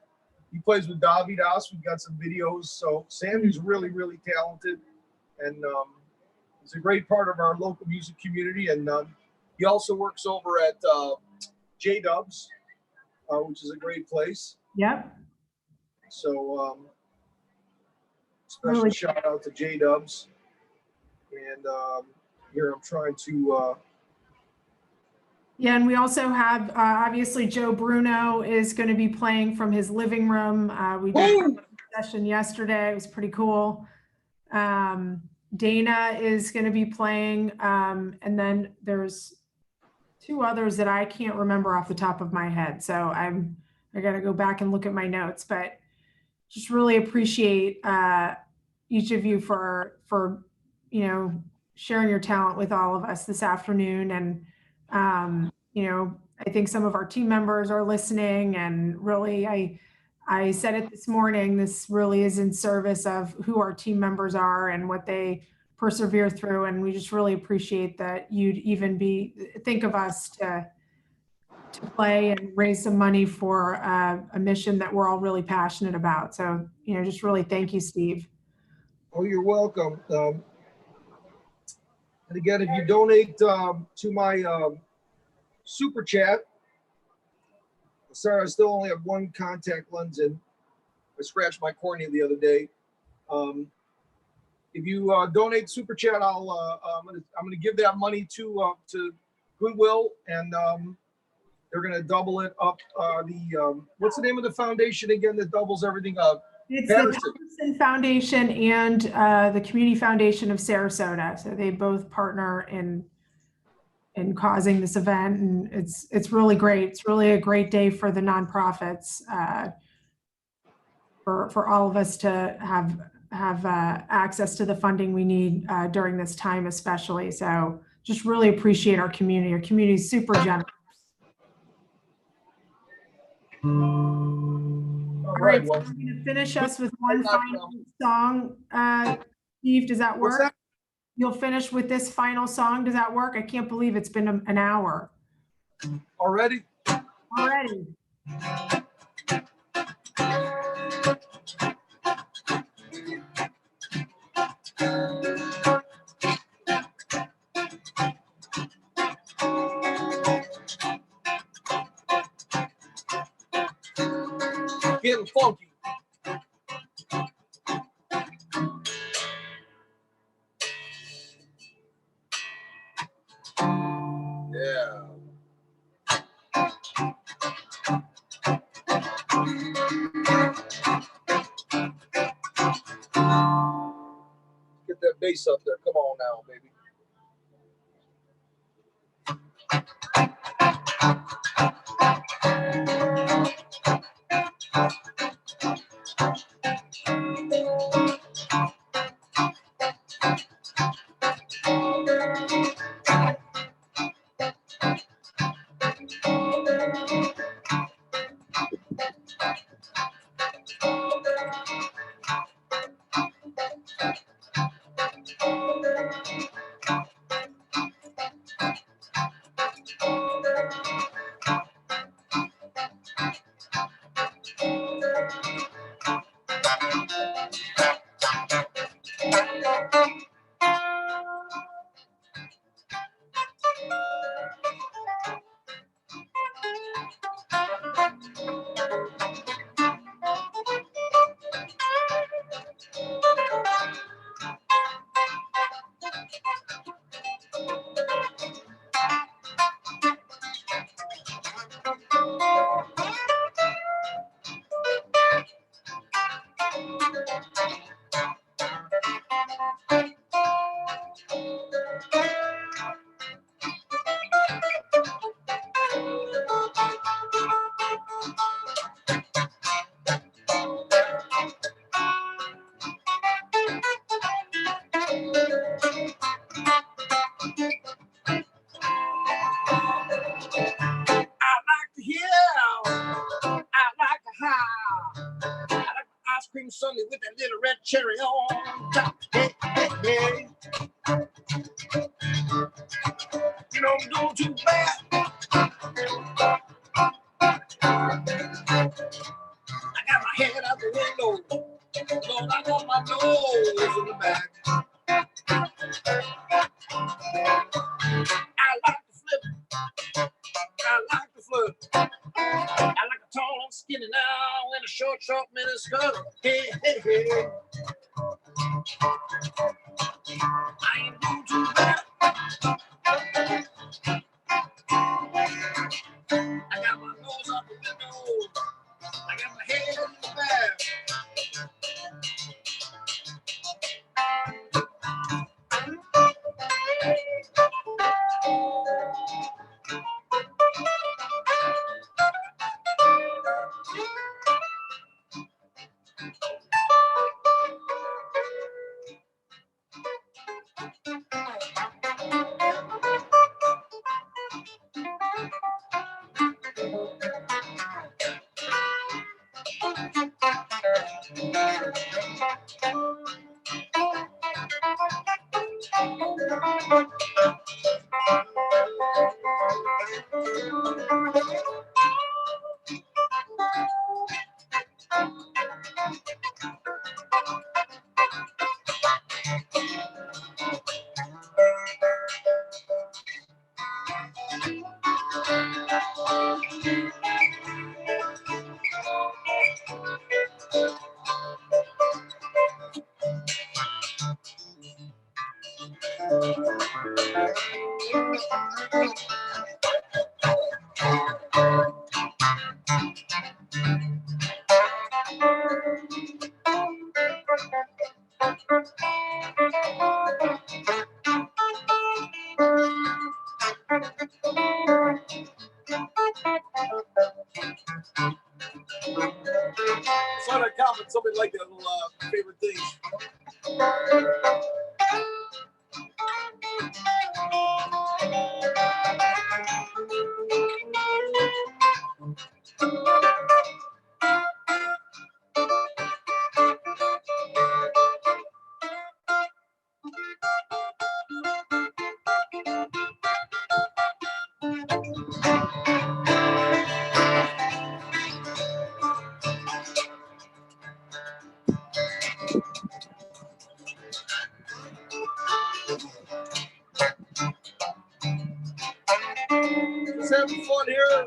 he plays with Davidas. We've got some videos. So Sammy's really, really talented, and he's a great part of our local music community. And he also works over at J Dubs, which is a great place. Yep. So special shout out to J Dubs. And here I'm trying to. Yeah, and we also have obviously Joe Bruno is going to be playing from his living room. We did a session yesterday. It was pretty cool. Dana is going to be playing. And then there's two others that I can't remember off the top of my head. So I got to go back and look at my notes, but just really appreciate each of you for sharing your talent with all of us this afternoon. And I think some of our team members are listening, and really I said it this morning, this really is in service of who our team members are and what they persevere through. And we just really appreciate that you'd even think of us to play and raise some money for a mission that we're all really passionate about. So, just really thank you, Steve. Oh, you're welcome. And again, if you donate to my super chat, sorry, I still only have one contact lens in. I scratched my cornea the other day. If you donate super chat, I'm gonna give that money to Goodwill, and they're gonna double it up. What's the name of the foundation again that doubles everything up? It's the Patterson Foundation and the Community Foundation of Sarasota. So they both partner in causing this event, and it's really great. It's really a great day for the nonprofits, for all of us to have access to the funding we need during this time, especially. So just really appreciate our community. Our community is super generous. All right, so I'm going to finish us with one final song. Steve, does that work? You'll finish with this final song. Does that work? I can't believe it's been an hour. Already? Already. Getting funky. Yeah. Get that bass up there. Come on now, baby. Sunday with that little red cherry on top. Hey, hey, hey. You know I'm doing too bad. I got my head out the window. Lord, I got my nose in the back. I like to flip. I like to flip. I like a tall and skinny now in a short miniskirt. Hey, hey, hey. I ain't doing too bad. I got my nose out the window. I got my head in the back. Saw that comment, somebody liked that little favorite things. Just having fun here.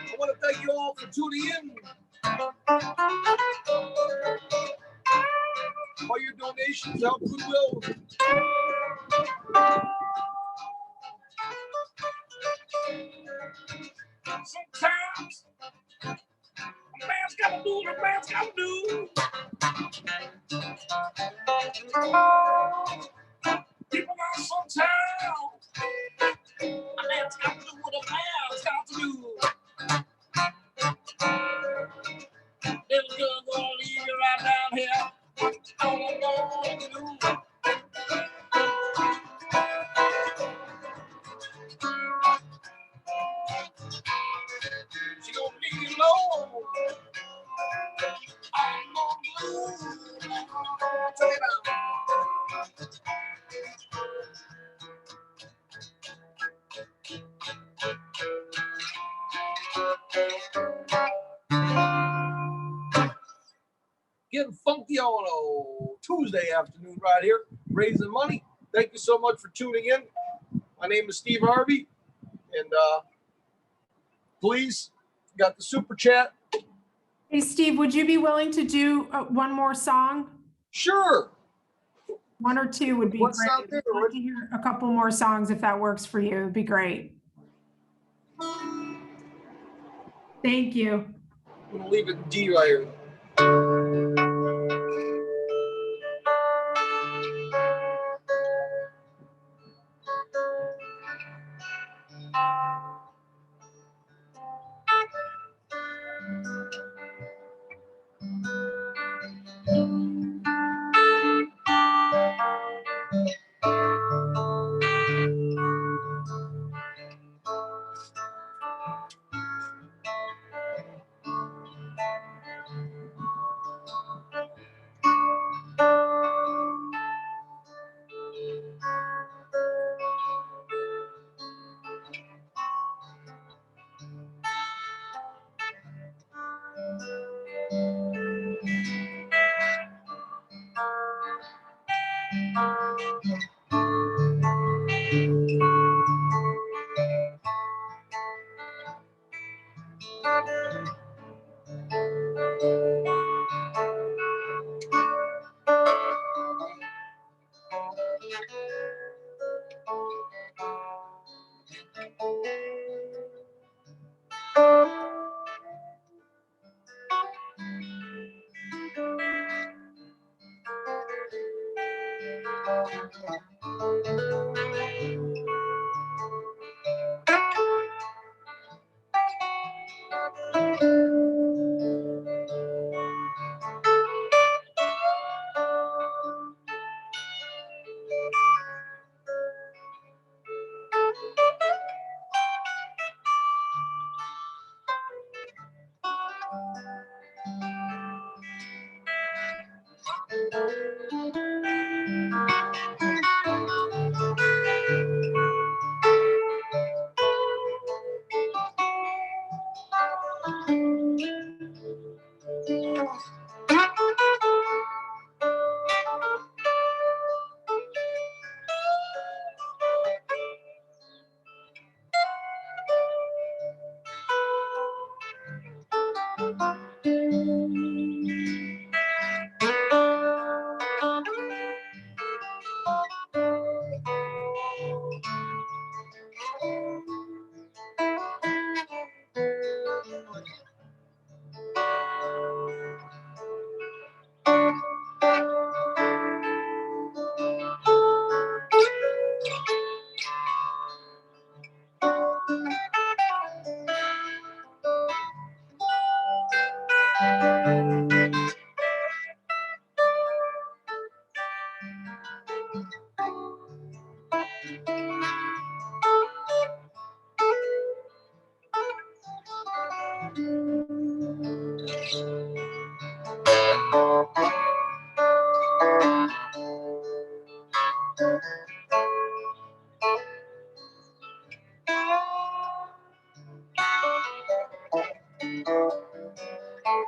I want to thank you all for tuning in. All your donations help Goodwill. Sometimes a man's gotta do what a man's gotta do. People are sometimes a man's gotta do what a man's got to do. Little girl gonna leave you right down here. I don't know what to do. She gonna leave you alone. I'm gonna lose. Take it out. Getting funky on a Tuesday afternoon right here, raising money. Thank you so much for tuning in. My name is Steve Arvey, and please, got the super chat. Hey, Steve, would you be willing to do one more song? Sure. One or two would be What great. sound there? I'd like to hear a couple more songs if that works for you. It'd be great. Thank you. I'm gonna leave it in D right here.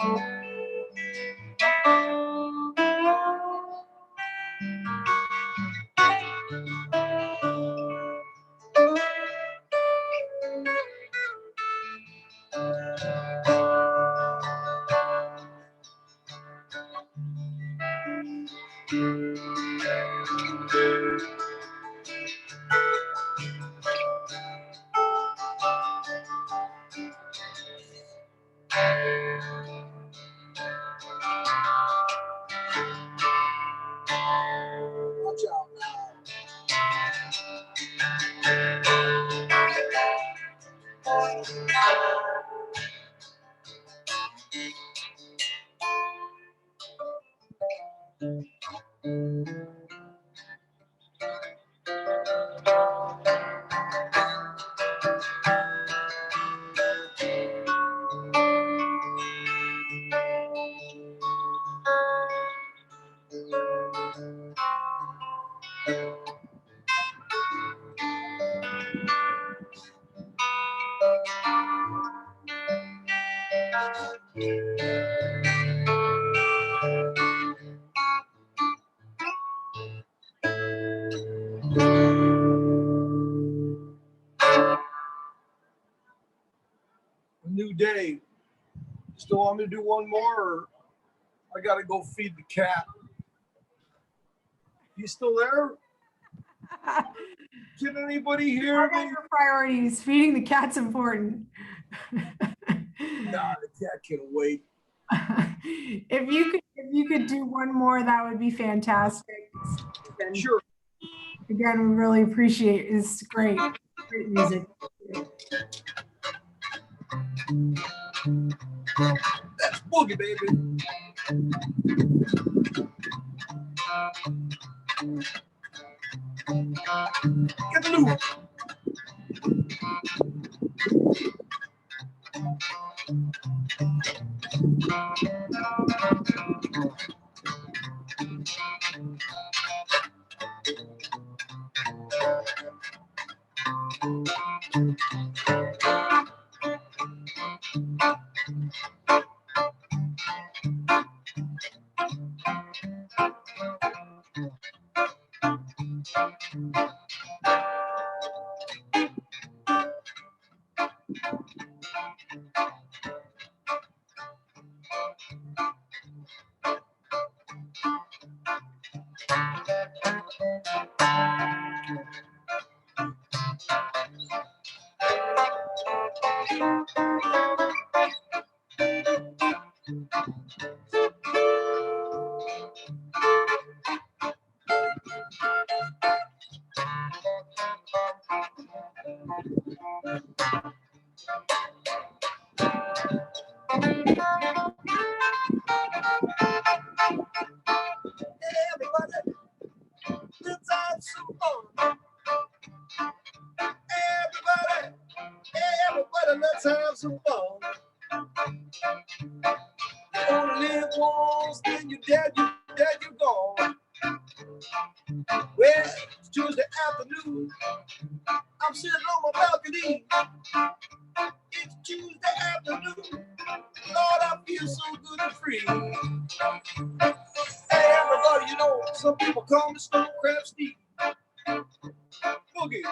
Watch out a new day. Still want me to do one more, or I gotta go feed the cat? You still there? Can anybody hear What are me? your priorities? Feeding the cat's important. Nah, the cat can wait. If you could do one more, that would be fantastic. And Sure. again, we really appreciate it. It's great music. That's boogie, baby. Get the loop. Everybody, let's have some fun. Everybody, let's have some fun. You only live once, then you're dead, you're gone. Well, it's Tuesday afternoon. I'm sitting on my balcony. It's Tuesday afternoon. Lord, I feel so good and free. Hey, everybody, you know, some people call me Stone Crab Steve. Boogie.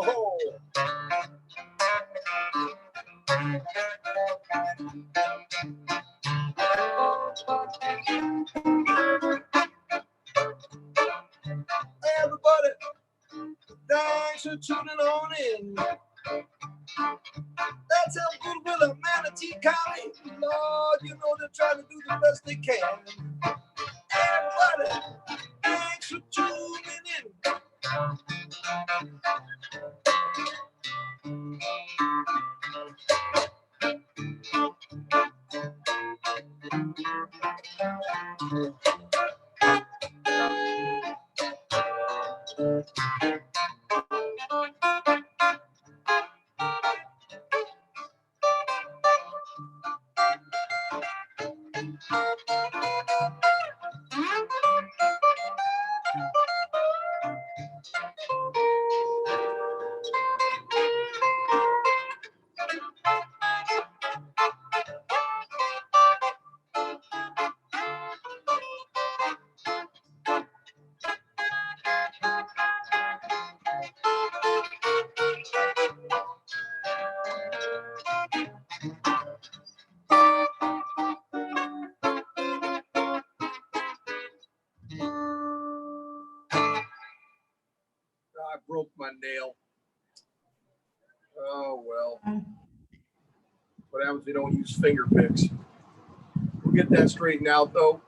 Oh. you're tuning on in. That's how Goodwill of Manatee County. Lord, you know they're trying to do the best they can. Everybody, thanks for tuning in. I broke my nail. Oh, well. What happens if you don't use finger picks? We'll get that straightened out, though.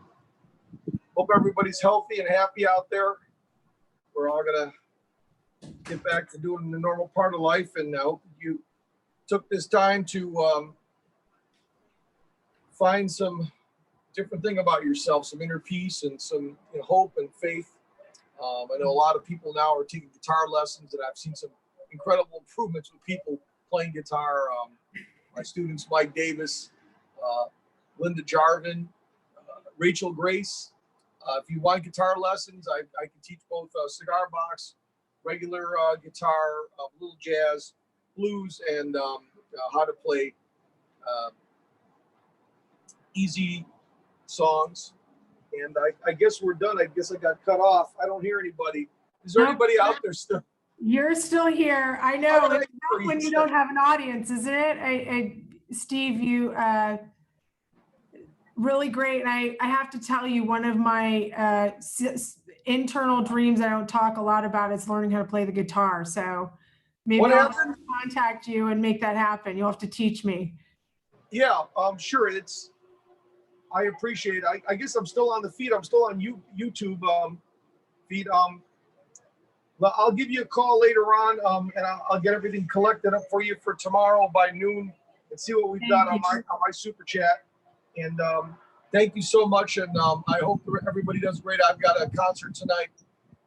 Hope everybody's healthy and happy out there. We're all going to get back to doing the normal part of life. And I hope you took this time to find some different thing about yourself, some inner peace and some hope and faith. I know a lot of people now are taking guitar lessons, and I've seen some incredible improvements with people playing guitar. My students, Mike Davis, Linda Jarvin, Rachel Grace. If you want guitar lessons, I can teach both cigar box, regular guitar, little jazz, blues, and how to play easy songs. And I guess we're done. I guess I got cut off. I don't hear anybody. Is there anybody out there still? You're still here. I know. It's not when you don't have an audience, isn't it? Steve, you really great. And I have to tell you, one of my internal dreams I don't talk a lot about is learning how to play the guitar. So maybe I'll contact you and make that happen. You'll have to teach me. Yeah, sure. I appreciate it. I guess I'm still on the feed. I'm still on YouTube feed. I'll give you a call later on, and I'll get everything collected up for you for tomorrow by noon and see what we've got on my super chat. And thank you so much. And I hope everybody does great. I've got a concert tonight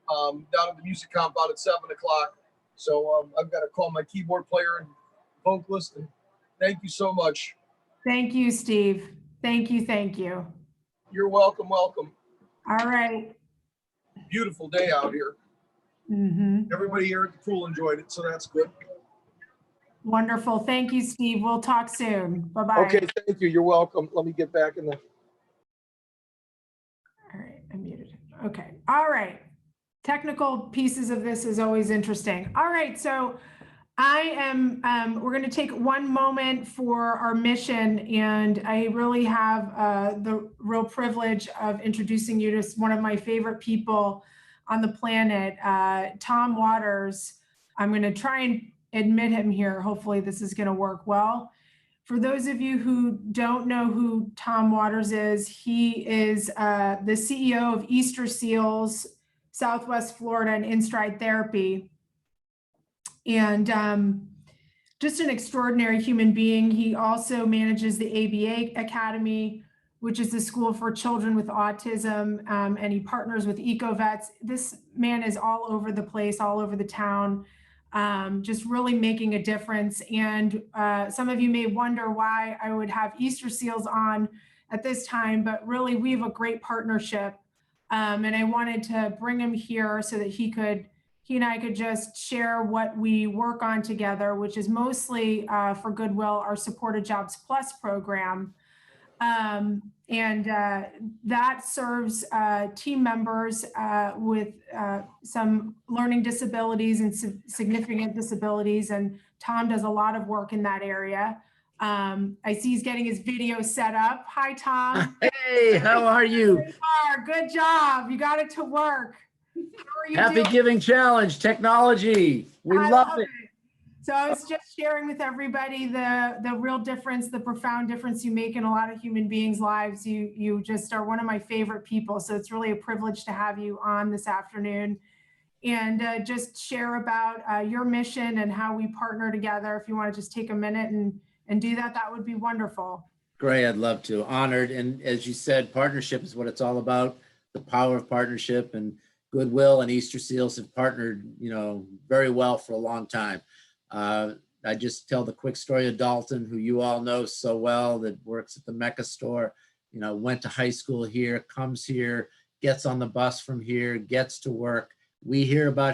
down at the music compound at 7 o'clock. So I've got to call my keyboard player and vocalist. And thank you so much. Thank you, Steve. Thank you. Thank you. You're welcome. Welcome. All right. Beautiful day out here. Mm-hmm. Everybody here at the pool enjoyed it, so that's good. Wonderful. Thank you, Steve. We'll talk soon. Bye-bye. Okay, thank you. You're welcome. Let me get back in the... All right, I muted him. Okay. All right. Technical pieces of this is always interesting. All right, so we're going to take one moment for our mission, and I really have the real privilege of introducing you to one of my favorite people on the planet, Tom Waters. I'm going to try and admit him here. Hopefully this is going to work well. For those of you who don't know who Tom Waters is, he is the CEO of Easter Seals, Southwest Florida, and In-Stride Therapy. And just an extraordinary human being. He also manages the ABA Academy, which is the school for children with autism, and he partners with EcoVets. This man is all over the place, all over the town, just really making a difference. And some of you may wonder why I would have Easter Seals on at this time, but really we have a great partnership. And I wanted to bring him here so that he and I could just share what we work on together, which is mostly for Goodwill, our Supported Jobs Plus program. That serves team members with some learning disabilities and significant disabilities. And Tom does a lot of work in that area. I see he's getting his video set up. Hi, Tom. Hey, how are you? Good job. You got it to work. are you Happy doing? Giving Challenge, technology. We I love love it. So I was just sharing with everybody the real difference, the profound difference you make in a lot of human beings' lives. You just are one of my favorite people. So it's really a privilege to have you on this afternoon and just share about your mission and how we partner together. If you want to just take a minute and do that, that would be wonderful. Great, I'd love to. Honored. And as you said, partnership is what it's all about. The power of partnership, and Goodwill and Easter Seals have partnered, very well for a long time. I just tell the quick story of Dalton, who you all know so well, that works at the Mecca store, went to high school here, comes here, gets on the bus from here, gets to work. We hear about